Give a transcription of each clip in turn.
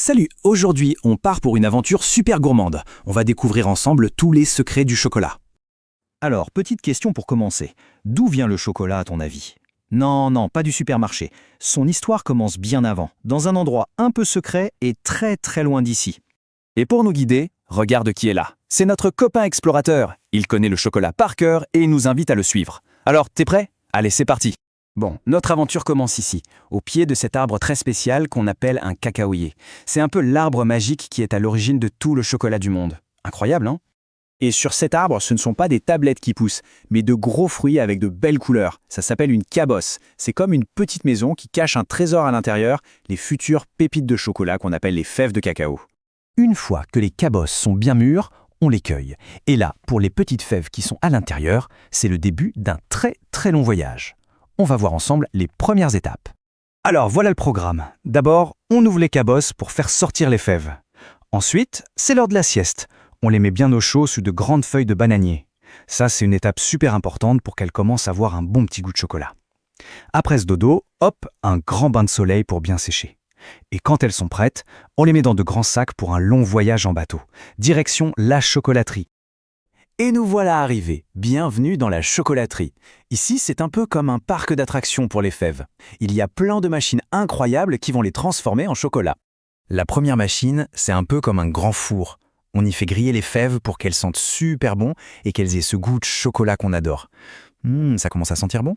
Salut, aujourd'hui on part pour une aventure super gourmande. On va découvrir ensemble tous les secrets du chocolat. Alors, petite question pour commencer. D'où vient le chocolat à ton avis? Non, pas du supermarché. Son histoire commence bien avant, dans un endroit un peu secret et très très loin d'ici. Et pour nous guider, regarde qui est là. C'est notre copain explorateur. Il connaît le chocolat par cœur et il nous invite à le suivre. Alors, t'es prêt? Allez, c'est parti. Bon, notre aventure commence ici, au pied de cet arbre très spécial qu'on appelle un cacaoyer. C'est un peu l'arbre magique qui est à l'origine de tout le chocolat du monde. Incroyable, hein? Et sur cet arbre, ce ne sont pas des tablettes qui poussent, mais de gros fruits avec de belles couleurs. Ça s'appelle une cabosse. C'est comme une petite maison qui cache un trésor à l'intérieur, les futures pépites de chocolat qu'on appelle les fèves de cacao. Une fois que les cabosses sont bien mûres, on les cueille. Et là, pour les petites fèves qui sont à l'intérieur, c'est le début d'un très très long voyage. On va voir ensemble les premières étapes. Alors voilà le programme. D'abord, on ouvre les cabosses pour faire sortir les fèves. Ensuite, c'est l'heure de la sieste. On les met bien au chaud sous de grandes feuilles de bananier. Ça, c'est une étape super importante pour qu'elles commencent à avoir un bon petit goût de chocolat. Après ce dodo, hop, un grand bain de soleil pour bien sécher. Et quand elles sont prêtes, on les met dans de grands sacs pour un long voyage en bateau. Direction la chocolaterie. Et nous voilà arrivés. Bienvenue dans la chocolaterie. Ici, c'est un peu comme un parc d'attractions pour les fèves. Il y a plein de machines incroyables qui vont les transformer en chocolat. La première machine, c'est un peu comme un grand four. On y fait griller les fèves pour qu'elles sentent super bon et qu'elles aient ce goût de chocolat qu'on adore. Ça commence à sentir bon.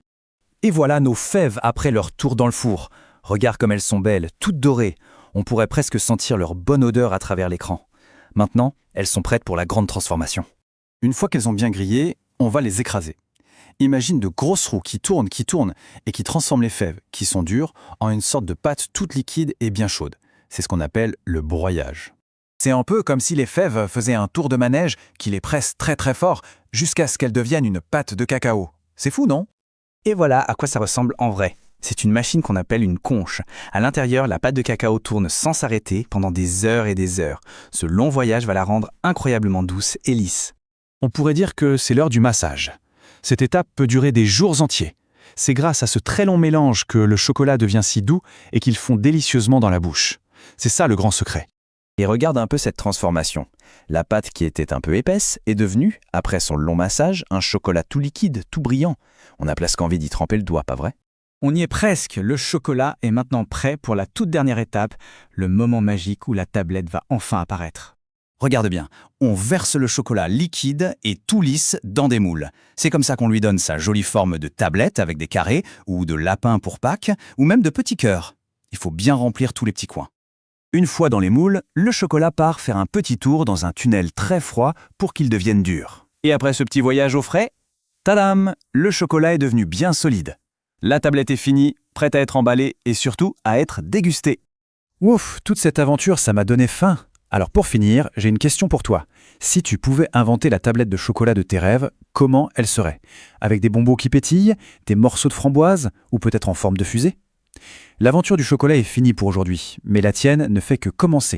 Et voilà nos fèves après leur tour dans le four. Regarde comme elles sont belles, toutes dorées. On pourrait presque sentir leur bonne odeur à travers l'écran. Maintenant, elles sont prêtes pour la grande transformation. Une fois qu'elles ont bien grillé, on va les écraser. Imagine de grosses roues qui tournent et qui transforment les fèves, qui sont dures, en une sorte de pâte toute liquide et bien chaude. C'est ce qu'on appelle le broyage. C'est un peu comme si les fèves faisaient un tour de manège qui les presse très très fort jusqu'à ce qu'elles deviennent une pâte de cacao. C'est fou, non? Et voilà à quoi ça ressemble en vrai. C'est une machine qu'on appelle une conche. À l'intérieur, la pâte de cacao tourne sans s'arrêter pendant des heures et des heures. Ce long voyage va la rendre incroyablement douce et lisse. On pourrait dire que c'est l'heure du massage. Cette étape peut durer des jours entiers. C'est grâce à ce très long mélange que le chocolat devient si doux et qu'il fond délicieusement dans la bouche. C'est ça le grand secret. Et regarde un peu cette transformation. La pâte qui était un peu épaisse est devenue, après son long massage, un chocolat tout liquide, tout brillant. On n'a presque envie d'y tremper le doigt, pas vrai? On y est presque. Le chocolat est maintenant prêt pour la toute dernière étape, le moment magique où la tablette va enfin apparaître. Regarde bien, on verse le chocolat liquide et tout lisse dans des moules. C'est comme ça qu'on lui donne sa jolie forme de tablette avec des carrés, ou de lapin pour Pâques, ou même de petits cœurs. Il faut bien remplir tous les petits coins. Une fois dans les moules, le chocolat part faire un petit tour dans un tunnel très froid pour qu'il devienne dur. Et après ce petit voyage au frais, tadam, le chocolat est devenu bien solide. La tablette est finie, prête à être emballée et surtout à être dégustée. Ouf, toute cette aventure, ça m'a donné faim. Alors pour finir, j'ai une question pour toi. Si tu pouvais inventer la tablette de chocolat de tes rêves, comment elle serait? Avec des bonbons qui pétillent, des morceaux de framboise ou peut-être en forme de fusée? L'aventure du chocolat est finie pour aujourd'hui, mais la tienne ne fait que commencer.